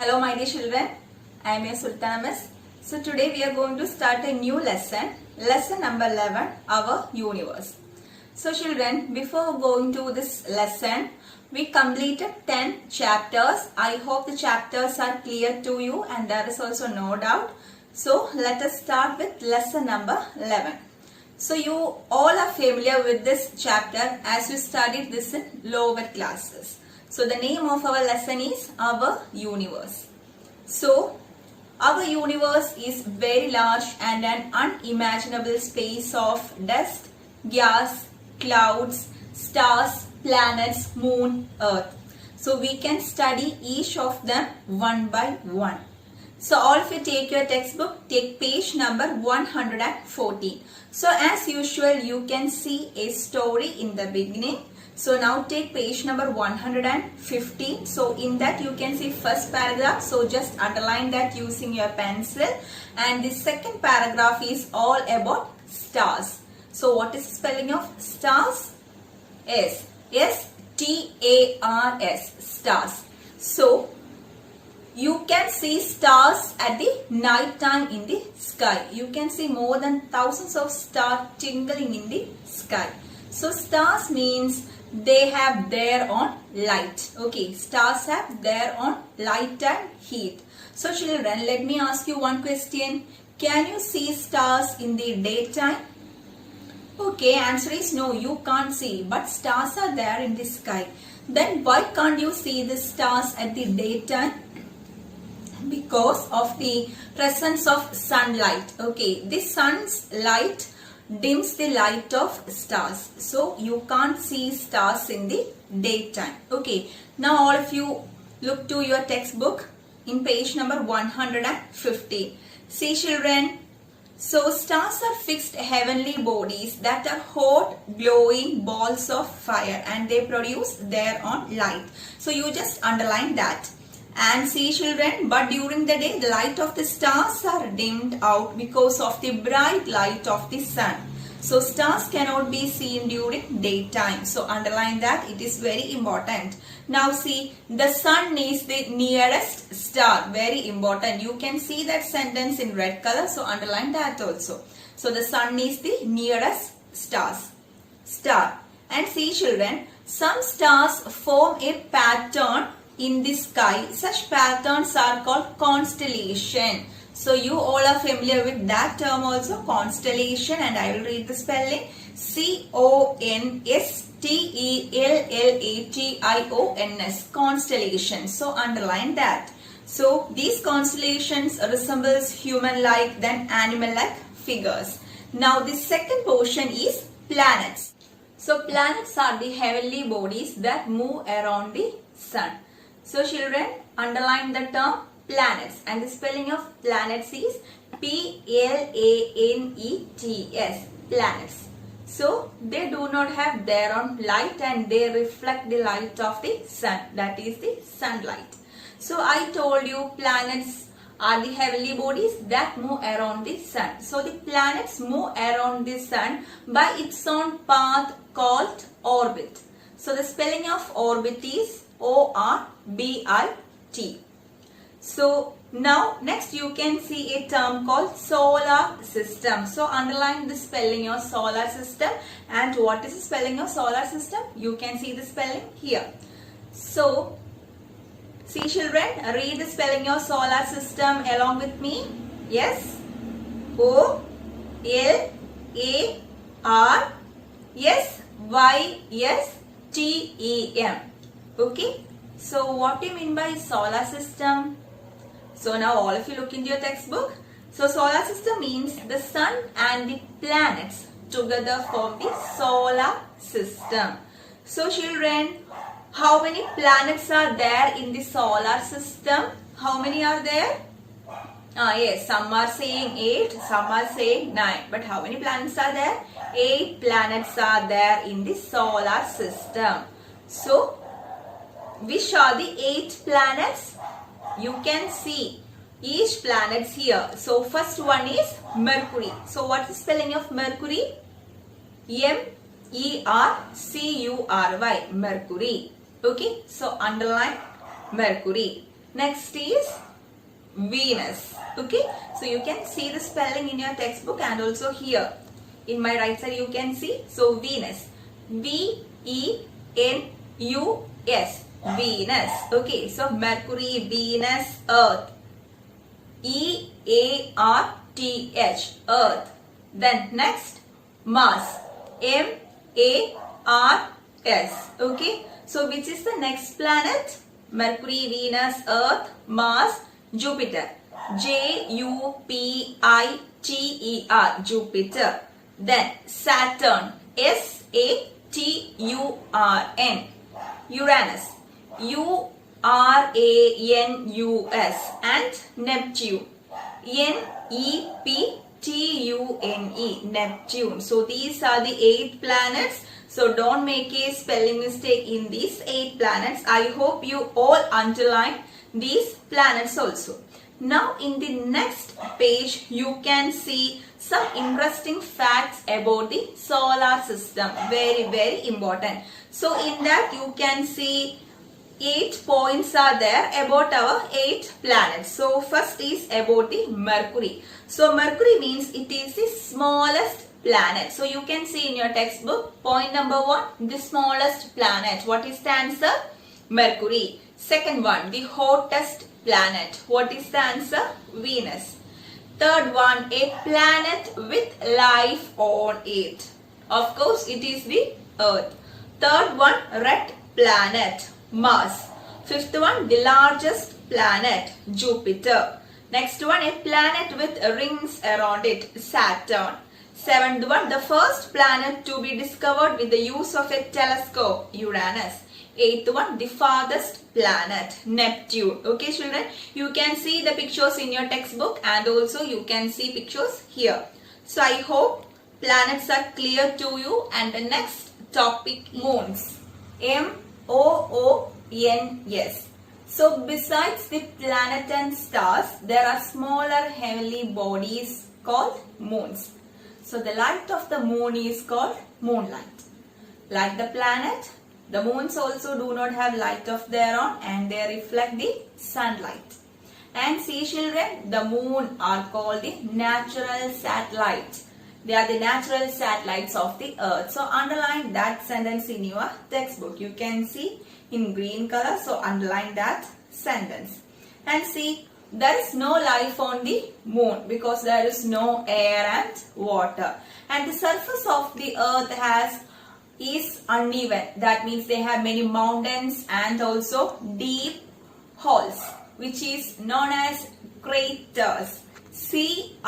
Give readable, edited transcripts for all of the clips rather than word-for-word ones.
Hello my dear children, I am your Sultana Miss. So today we are going to start a new lesson, lesson number 11, our universe. So children, before going to this lesson, we completed 10 chapters. I hope the chapters are clear to you and there is also no doubt. So let us start with lesson number 11. So you all are familiar with this chapter as you studied this in lower classes. So the name of our lesson is Our Universe. So our universe is very large and an unimaginable space of dust, gas, clouds, stars, planets, moon, earth. So we can study each of them one by one. So all of you take your textbook, take page number 114. So as usual you can see a story in the beginning. So now take page number 115. So in that you can see first paragraph. So just underline that using your pencil. And the second paragraph is all about stars. So what is the spelling of stars? S-T-A-R-S, stars. So you can see stars at the night time in the sky. You can see more than thousands of stars twinkling in the sky. So stars means they have their own light. Okay, stars have their own light and heat. So children, let me ask you one question. Can you see stars in the daytime? Okay, answer is no, you can't see. But stars are there in the sky. Then why can't you see the stars at the daytime? Because of the presence of sunlight. Okay, the sun's light dims the light of stars, so you can't see stars in the daytime. Okay, now all of you look to your textbook in page number 150. See children, so stars are fixed heavenly bodies that are hot glowing balls of fire and they produce their own light. So you just underline that. And see children, but during the day the light of the stars are dimmed out because of the bright light of the sun. So stars cannot be seen during daytime. So underline that, it is very important. Now see, the sun is the nearest star. Very important. You can see that sentence in red color. So underline that also. So the sun is the nearest star. And see children, some stars form a pattern in the sky. Such patterns are called constellation. So you all are familiar with that term also, constellation, and I will read the spelling. C-O-N-S-T-E-L-L-A-T-I-O-N-S, constellation. So underline that. So these constellations resembles human-like than animal-like figures. Now the second portion is planets. So planets are the heavenly bodies that move around the sun. So children, underline the term planets, and the spelling of planets is P-L-A-N-E-T-S, planets. So they do not have their own light and they reflect the light of the sun, that is the sunlight. So I told you planets are the heavenly bodies that move around the sun. So the planets move around the sun by its own path called orbit. So the spelling of orbit is O-R-B-I-T. So now next you can see a term called solar system. So underline the spelling of solar system. And what is the spelling of solar system? You can see the spelling here. So see children, read the spelling of solar system along with me. Yes. O-L-A-R-S-Y-S-T-E-M. Okay. So what do you mean by solar system? So now all of you look into your textbook. So solar system means the sun and the planets together form the solar system. So children, how many planets are there in the solar system? How many are there? Yes, some are saying 8, some are saying 9. But how many planets are there? 8 planets are there in the solar system. So which are the 8 planets? You can see each planet here. So first one is Mercury. So what is the spelling of Mercury? M-E-R-C-U-R-Y, Mercury. Okay, so underline Mercury. Next is Venus. Okay, so you can see the spelling in your textbook and also here in my right side you can see. So Venus, V-E-N-U-S, Venus. Okay, so Mercury, Venus, Earth, E-A-R-T-H, Earth. Then next Mars, M-A-R-S. Okay, so which is the next planet? Mercury, Venus, Earth, Mars, Jupiter. J-U-P-I-T-E-R, Jupiter. Then Saturn, S-A-T-U-R-N, Uranus, U-R-A-N-U-S, and Neptune, N-E-P-T-U-N-E, Neptune. So these are the 8 planets. So don't make a spelling mistake in these 8 planets. I hope you all underline these planets also. Now in the next page you can see some interesting facts about the solar system. Very important. So in that you can see 8 points are there about our 8 planets. So first is about the Mercury. So Mercury means it is the smallest planet. So you can see in your textbook, point number 1, the smallest planet. What is the answer? Mercury. Second one, the hottest planet. What is the answer? Venus. Third one, a planet with life on it. Of course, it is the Earth. Third one, red planet, Mars. Fifth one, the largest planet, Jupiter. Next one, a planet with rings around it, Saturn. Seventh one, the first planet to be discovered with the use of a telescope, Uranus. Eighth one, the farthest planet, Neptune. Okay children, you can see the pictures in your textbook and also you can see pictures here. So I hope planets are clear to you. And the next topic, moons. M-O-O-N-S. So besides the planet and stars, there are smaller heavenly bodies called moons. So the light of the moon is called moonlight. Like the planet, the moons also do not have light of their own and they reflect the sunlight. And see children, the moon are called the natural satellites. They are the natural satellites of the earth. So underline that sentence in your textbook. You can see in green color. So underline that sentence. And see, there is no life on the moon because there is no air and water. And the surface of the earth is uneven. That means they have many mountains and also deep holes, which is known as craters. C-R-A-T-E-R-S,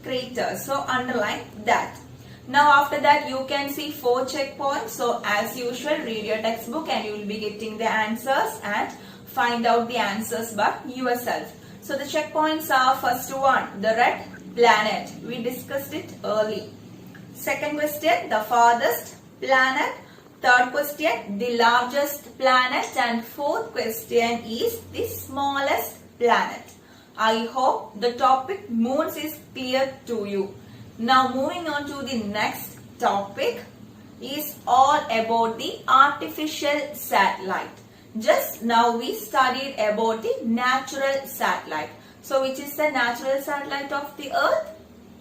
craters. So underline that. Now after that you can see 4 checkpoints. So as usual, read your textbook and you will be getting the answers and find out the answers by yourself. So the checkpoints are: first one, the red planet. We discussed it early. Second question, the farthest planet. Third question, the largest planet. And fourth question is the smallest planet. I hope the topic moons is clear to you. Now moving on to the next topic is all about the artificial satellite. Just now we studied about the natural satellite. So which is the natural satellite of the earth?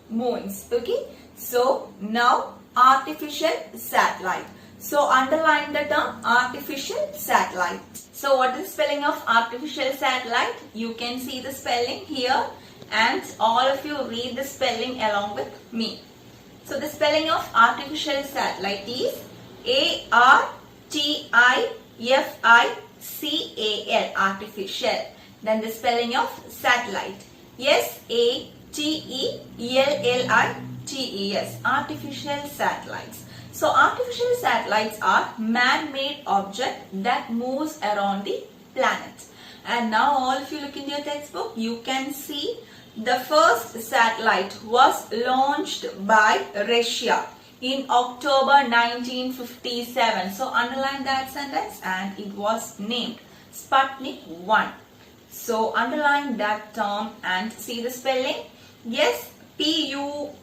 Moons. Okay. So now artificial satellite. So underline the term artificial satellite. So what is the spelling of artificial satellite? You can see the spelling here and all of you read the spelling along with me. So the spelling of artificial satellite is A-R-T-I-F-I-C-A-L, artificial. Then the spelling of satellite, S-A-T-E-L-L-I-T-E-S, artificial satellites. So artificial satellites are man-made object that moves around the planet. And now all of you look in your textbook, you can see the first satellite was launched by Russia in October 1957. So underline that sentence, and it was named Sputnik 1. So underline that term and see the spelling. Yes, P-U-T-N-I-K,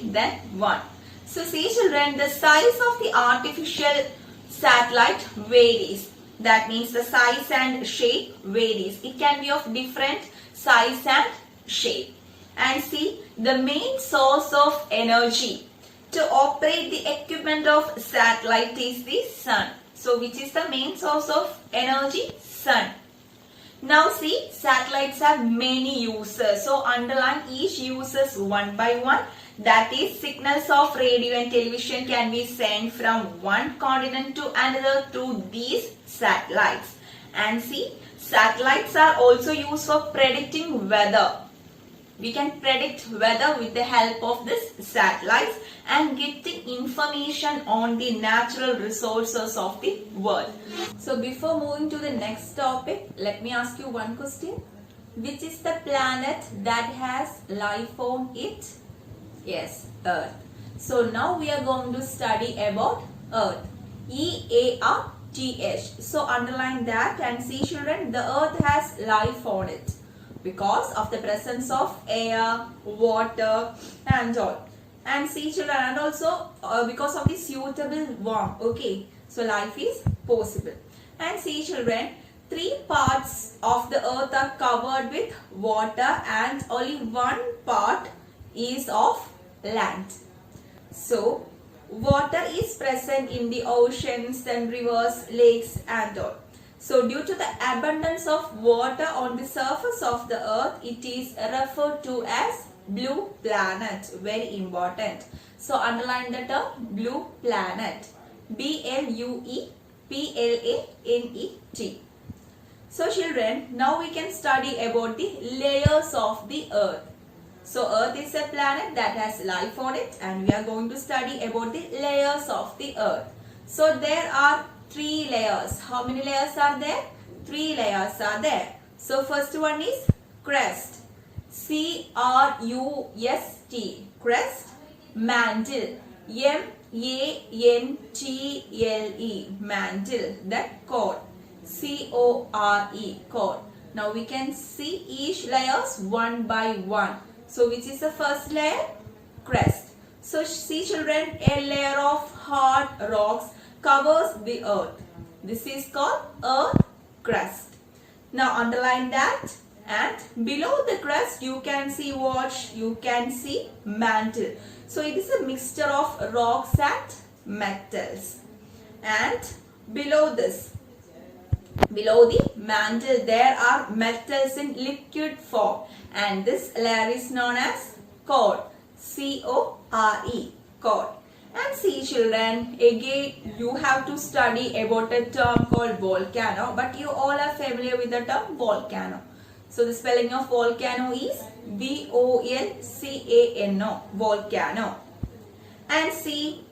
then 1. So see children, the size of the artificial satellite varies. That means the size and shape varies. It can be of different size and shape. And see, the main source of energy to operate the equipment of satellite is the sun. So which is the main source of energy? Sun. Now see, satellites have many uses. So underline each uses one by one. That is, signals of radio and television can be sent from one continent to another through these satellites. And see, satellites are also used for predicting weather. We can predict weather with the help of this satellites and getting information on the natural resources of the world. So before moving to the next topic, let me ask you one question. Which is the planet that has life on it? Yes, Earth. So now we are going to study about Earth. E-A-R-T-H. So underline that and see, children, the Earth has life on it because of the presence of air, water and all. And see, children, and also because of the suitable warmth. Okay, so life is possible. And see, children, 3 parts of the Earth are covered with water and only 1 part is of land. So water is present in the oceans and rivers, lakes and all. So due to the abundance of water on the surface of the Earth, it is referred to as blue planet. Very important. So underline the term blue planet. B-L-U-E-P-L-A-N-E-T. So children, now we can study about the layers of the Earth. So Earth is a planet that has life on it and we are going to study about the layers of the Earth. So there are 3 layers. How many layers are there? 3 layers are there. So first one is crust. C-R-U-S-T. Crust. Mantle. M-A-N-T-L-E. Mantle. That core. C-O-R-E. Core. Now we can see each layers one by one. So which is the first layer? Crust. So see, children, a layer of hard rocks covers the Earth. This is called Earth crust. Now underline that, and below the crust you can see what? You can see mantle. So it is a mixture of rocks and metals. And below this, below the mantle, there are metals in liquid form, and this layer is known as core. C-O-R-E. Core. And see, children, again you have to study about a term called volcano, but you all are familiar with the term volcano. So the spelling of volcano is V-O-L-C-A-N-O. Volcano. And see,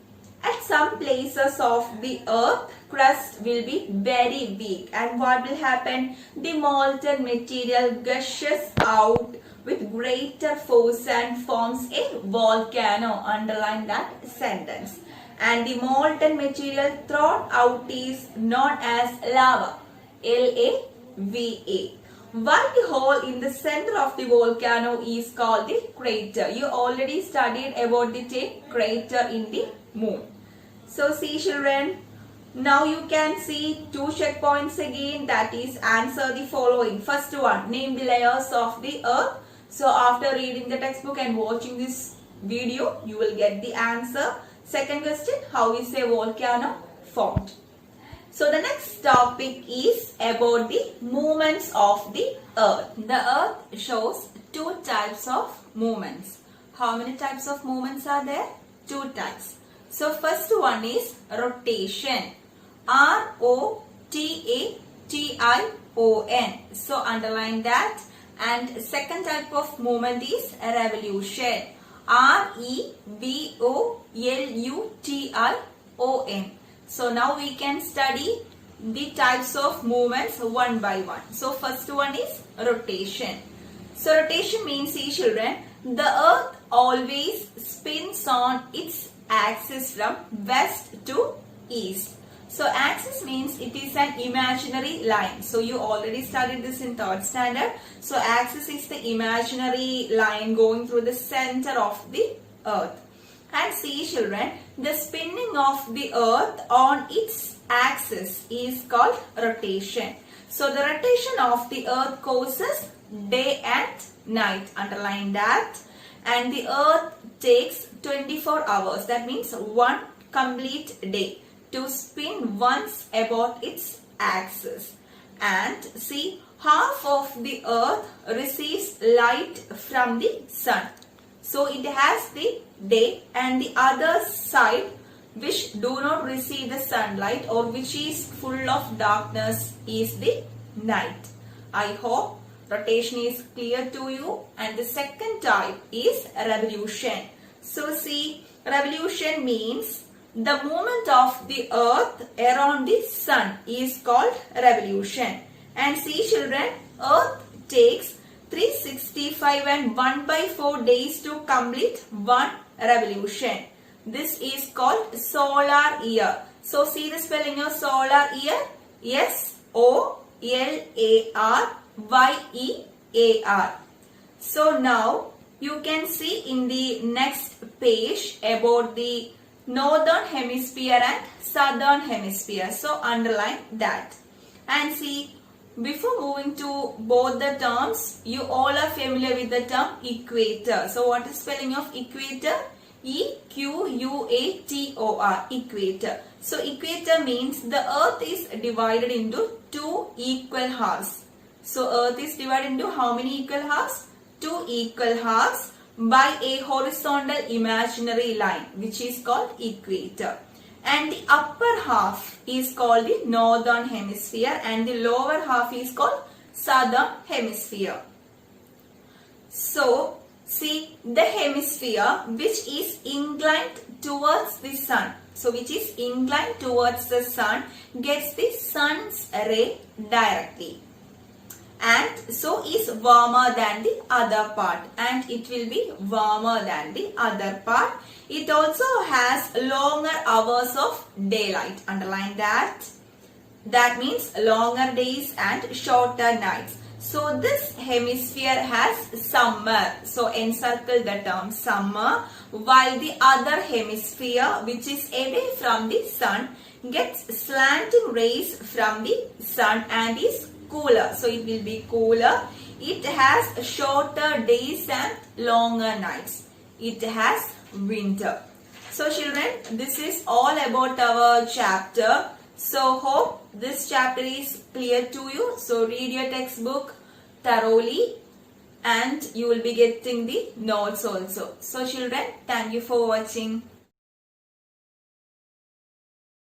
at some places of the Earth, crust will be very weak. And what will happen? The molten material gushes out with greater force and forms a volcano. Underline that sentence. And the molten material thrown out is known as lava. L-A-V-A. While the hole in the center of the volcano is called the crater. You already studied about the term crater in the moon. So see, children, now you can see 2 checkpoints again, that is answer the following. First one, name the layers of the Earth. So after reading the textbook and watching this video, you will get the answer. Second question, how is a volcano formed? So the next topic is about the movements of the Earth. The Earth shows 2 types of movements. How many types of movements are there? 2 types. So first one is rotation. R-O-T-A-T-I-O-N. So underline that. And second type of movement is revolution. R-E-V-O-L-U-T-I-O-N. So now we can study the types of movements one by one. So first one is rotation. So rotation means, see, children, the Earth always spins on its axis from west to east. So axis means it is an imaginary line. So you already studied this in 3rd standard. So axis is the imaginary line going through the center of the Earth. And see children, the spinning of the earth on its axis is called rotation. So the rotation of the earth causes day and night. Underline that. And the earth takes 24 hours. That means one complete day to spin once about its axis. And see, half of the earth receives light from the sun. So it has the day, and the other side which do not receive the sunlight or which is full of darkness is the night. I hope rotation is clear to you. And the second type is revolution. So see, revolution means the movement of the earth around the sun is called revolution. And see children, earth takes 365 and 1/4 days to complete one revolution. This is called solar year. So see the spelling of solar year. SOLARYEAR. So now you can see in the next page about the northern hemisphere and southern hemisphere. So underline that. And see, before moving to both the terms, you all are familiar with the term equator. So what is spelling of equator? EQUATOR, equator. So equator means the earth is divided into two equal halves. So earth is divided into how many equal halves? Two equal halves by a horizontal imaginary line, which is called equator. And the upper half is called the northern hemisphere and the lower half is called southern hemisphere. So see, the hemisphere which is inclined towards the sun, so which is inclined towards the sun, gets the sun's ray directly, and so is warmer than the other part, and it will be warmer than the other part. It also has longer hours of daylight. Underline that. That means longer days and shorter nights. So this hemisphere has summer. So encircle the term summer, while the other hemisphere, which is away from the sun, gets slanting rays from the sun and is cooler. So it will be cooler. It has shorter days and longer nights. It has winter. So children, this is all about our chapter. So hope this chapter is clear to you. So read your textbook thoroughly and you will be getting the notes also. So children, thank you for watching.